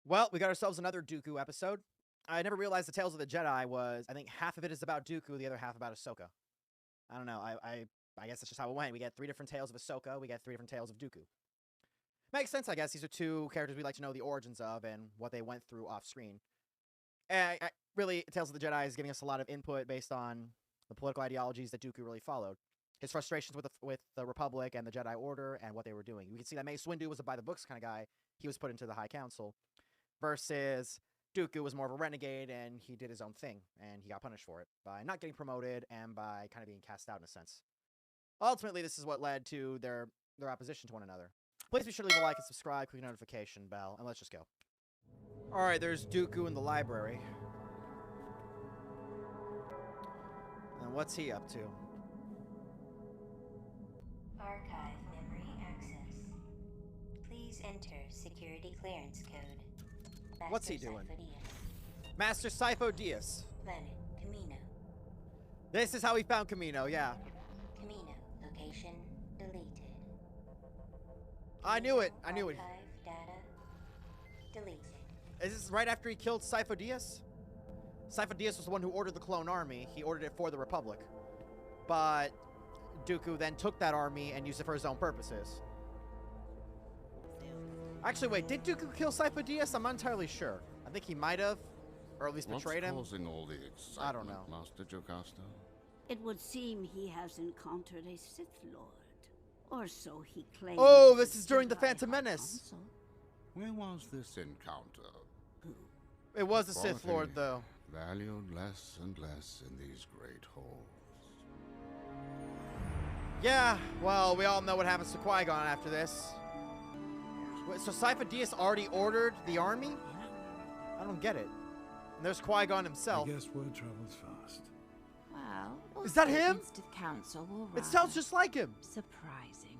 Well, we got ourselves another Dooku episode. I never realized the Tales of the Jedi was, I think half of it is about Dooku, the other half about Ahsoka. I don't know. I guess that's just how it went. We get 3 different tales of Ahsoka. We get 3 different tales of Dooku. Makes sense, I guess. These are 2 characters we like to know the origins of and what they went through off screen. And really, Tales of the Jedi is giving us a lot of input based on the political ideologies that Dooku really followed. His frustrations with the Republic and the Jedi Order and what they were doing. We can see that Mace Windu was a by the books kind of guy. He was put into the High Council. Versus Dooku was more of a renegade and he did his own thing and he got punished for it by not getting promoted and by kind of being cast out in a sense. Ultimately, this is what led to their opposition to one another. Please be sure to leave a like and subscribe, click the notification bell, and let's just go. Alright, there's Dooku in the library. And what's he up to? Archive memory access. Please enter security clearance code. What's he doing? Sifo-Dyas. Master Sifo Dyas. Planet Camino. This is how we found Camino, yeah. Camino. Location deleted. I knew it. I knew it. Archive data deleted. Is this right after he killed Sifo Dyas? Sifo Dyas was the one who ordered the clone army. He ordered it for the Republic. But Dooku then took that army and used it for his own purposes. Actually, wait, did Dooku kill Sifo Dyas? I'm not entirely sure. I think he might have, or at least betrayed him. What's causing all the excitement, I don't know. Master Jocasta? It would seem he has encountered a Sith Lord. Or so he claims. Oh, to this is during the Jedi Phantom High Menace. Council. Where was this encounter? It was a Sith Quality Lord, though. Valued less and less in these great halls. Yeah, well, we all know what happens to Qui-Gon after this. Wait, so Sifo Dyas already ordered the army? I don't get it. And there's Qui-Gon himself. I guess word travels fast. Well, Is that him? To council were It sounds just like him. surprising.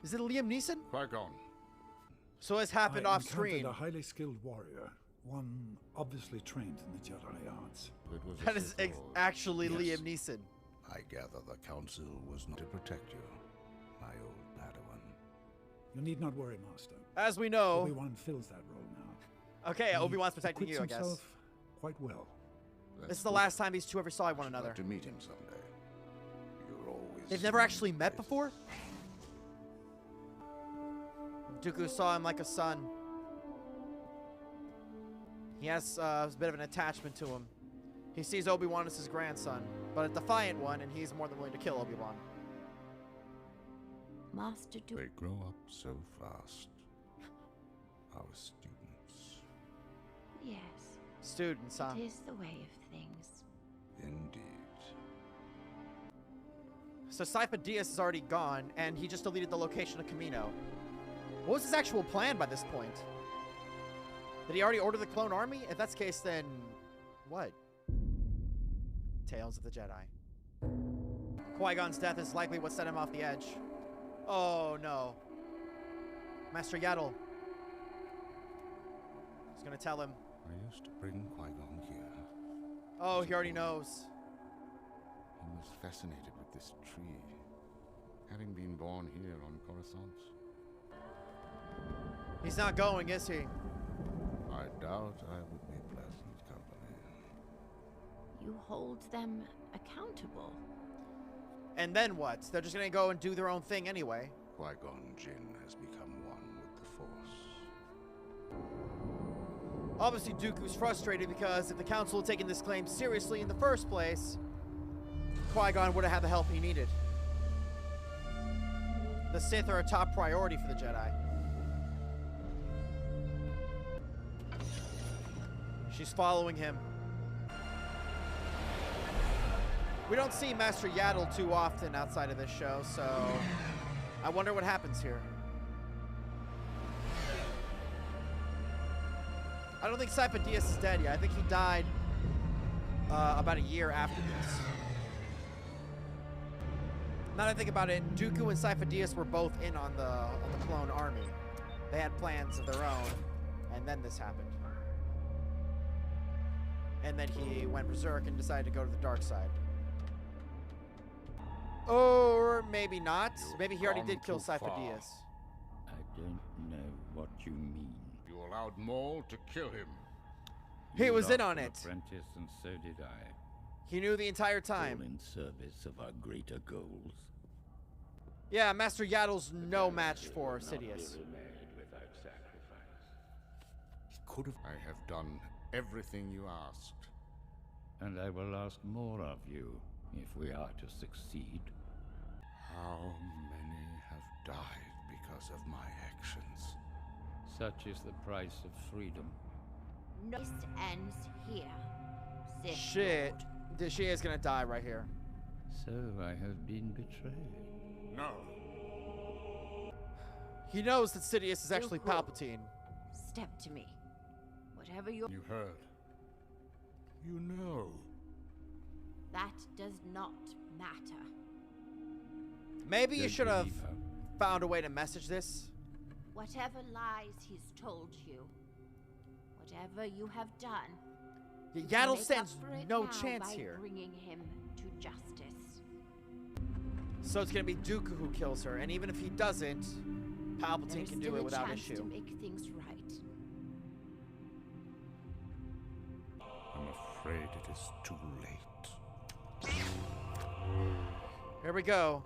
Is it Liam Neeson? Qui-Gon. So it's happened I off encountered screen. a highly skilled warrior, one obviously trained in the Jedi arts. It was a That is Sith Lord. actually Yes. Liam Neeson. I gather the council was not to protect you, my old Padawan. You need not worry, Master. As we know. Obi-Wan fills that role now. Okay, He Obi-Wan's protecting acquits you, I guess. himself quite well. This is the last time these 2 ever saw one I'd another. like to meet him someday. You're always They've never actually met places. before? Dooku saw him like a son. He has a bit of an attachment to him. He sees Obi-Wan as his grandson, but a defiant one, and he's more than willing to kill Obi-Wan. Master They Dooku. grow up so fast. Our students. Yes, Students, huh? it is the way of things. Indeed. So Sifo Dyas is already gone, and he just deleted the location of Camino. What was his actual plan by this point? Did he already order the clone army? If that's the case, then what? Tales of the Jedi. Qui-Gon's death is likely what set him off the edge. Oh no. Master Yaddle. He's gonna tell him. I used to bring Qui-Gon here. Oh, he already knows. He was fascinated with this tree, having been born here on Coruscant. He's not going, is he? I doubt I would be pleasant company. You hold them accountable. And then what? They're just gonna go and do their own thing anyway. Qui-Gon Jinn has become one with the Force. Obviously, Dooku's frustrated because if the Council had taken this claim seriously in the first place, Qui-Gon would have had the help he needed. The Sith are a top priority for the Jedi. She's following him. We don't see Master Yaddle too often outside of this show, so I wonder what happens here. I don't think Sifo Dyas is dead yet. I think he died about a year after this. Now that I think about it, Dooku and Sifo Dyas were both in on the clone army. They had plans of their own, and then this happened. And then he went berserk and decided to go to the dark side. Or maybe not. Maybe he already did kill Sifo Dyas. I don't know what you mean. You will allowed Maul to kill him. He You was in lost on an it. apprentice, and so did I. He knew the entire All time. in service of our greater goals. Yeah, Master Yaddle's no match for Sidious. Made without sacrifice. He could have. I have done everything you asked. And I will ask more of you if we are to succeed. How many have died because of my actions? Such is the price of freedom. This ends here. Sith Shit. Lord. She is gonna die right here. So I have been betrayed. No. He knows that Sidious is actually Dooku. Palpatine. Step to me. Whatever you You heard. You know. that does not matter. Maybe you Don't should have leave her. found a way to message this. Whatever lies he's told you, whatever you have done, Yaddle make up stands for it no now chance by here. bringing him to justice. So it's gonna be Dooku who kills her, and even if he doesn't, Palpatine There's can still do it a without chance issue. to make things right. I'm afraid it is too late. Here we go.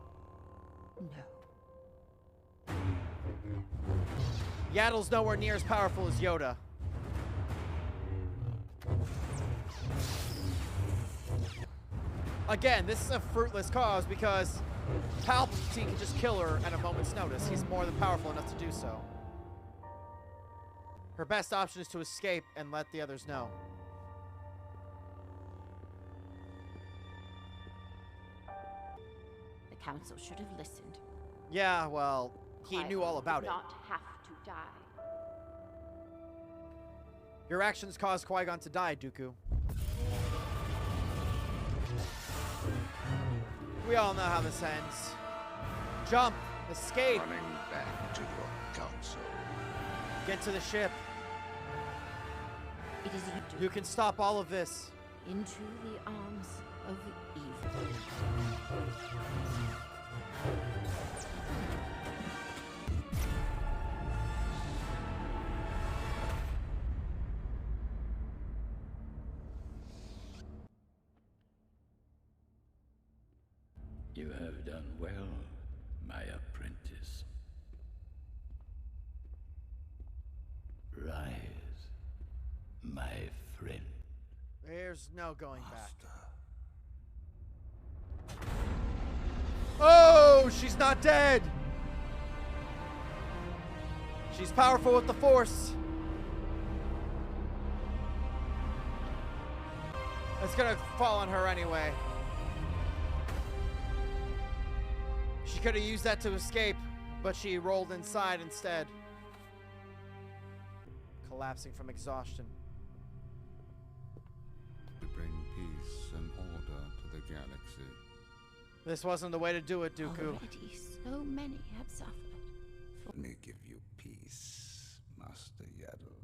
No. Yaddle's nowhere near as powerful as Yoda. Again, this is a fruitless cause because Palpatine can just kill her at a moment's notice. He's more than powerful enough to do so. Her best option is to escape and let the others know. The council should have listened. Yeah, well, he knew all about it. Not have to die. Your actions caused Qui-Gon to die, Dooku. We all know how this ends. Jump! Escape! Running back to your council. Get to the ship. It is you You can stop all of this. into the arms of evil. You have done well, my apprentice. Rise, my friend. There's no going back. Oh, she's not dead. She's powerful with the Force. It's gonna fall on her anyway. She could have used that to escape, but she rolled inside instead. Collapsing from exhaustion. To bring peace and order to the galaxy. This wasn't the way to do it, Dooku. Already so many have suffered. Let me give you peace, Master Yaddle.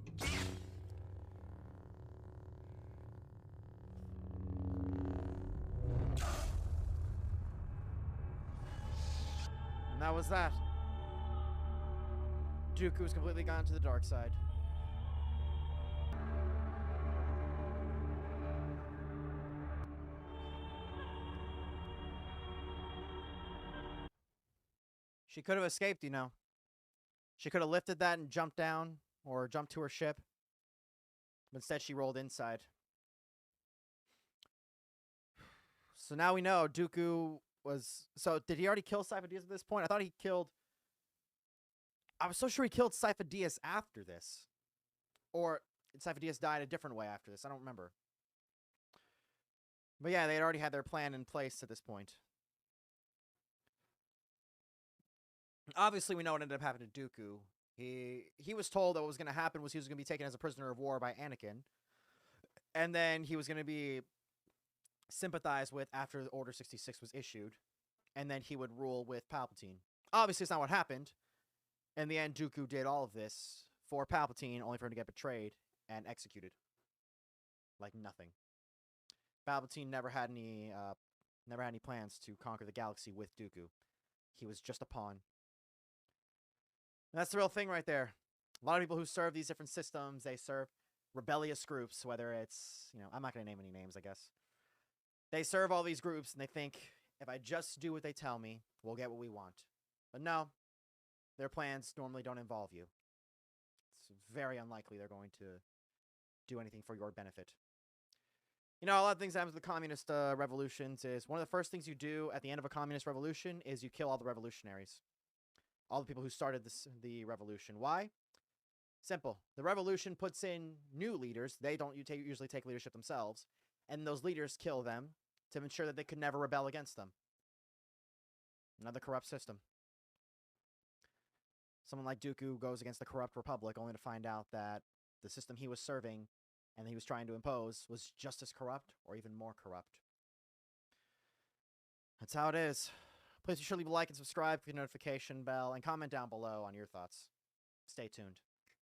And that was that. Dooku was completely gone to the dark side. She could have escaped, you know. She could have lifted that and jumped down, or jumped to her ship. But instead, she rolled inside. So now we know Dooku was... So, did he already kill Sifo Dyas at this point? I thought he killed... I was so sure he killed Sifo Dyas after this. Or Sifo Dyas died a different way after this. I don't remember. But yeah, they had already had their plan in place at this point. Obviously, we know what ended up happening to Dooku. He was told that what was going to happen was he was going to be taken as a prisoner of war by Anakin. And then he was going to be sympathized with after Order 66 was issued. And then he would rule with Palpatine. Obviously, it's not what happened. In the end, Dooku did all of this for Palpatine, only for him to get betrayed and executed. Like nothing. Palpatine never had any plans to conquer the galaxy with Dooku. He was just a pawn. And that's the real thing right there. A lot of people who serve these different systems, they serve rebellious groups, whether it's, I'm not going to name any names, I guess. They serve all these groups, and they think, if I just do what they tell me, we'll get what we want. But no, their plans normally don't involve you. It's very unlikely they're going to do anything for your benefit. A lot of things that happen with the communist revolutions is one of the first things you do at the end of a communist revolution is you kill all the revolutionaries. All the people who started the revolution. Why? Simple. The revolution puts in new leaders. They don't usually take leadership themselves. And those leaders kill them to ensure that they could never rebel against them. Another corrupt system. Someone like Dooku goes against the corrupt republic only to find out that the system he was serving and that he was trying to impose was just as corrupt or even more corrupt. That's how it is. Please be sure to leave a like and subscribe, click the notification bell, and comment down below on your thoughts. Stay tuned.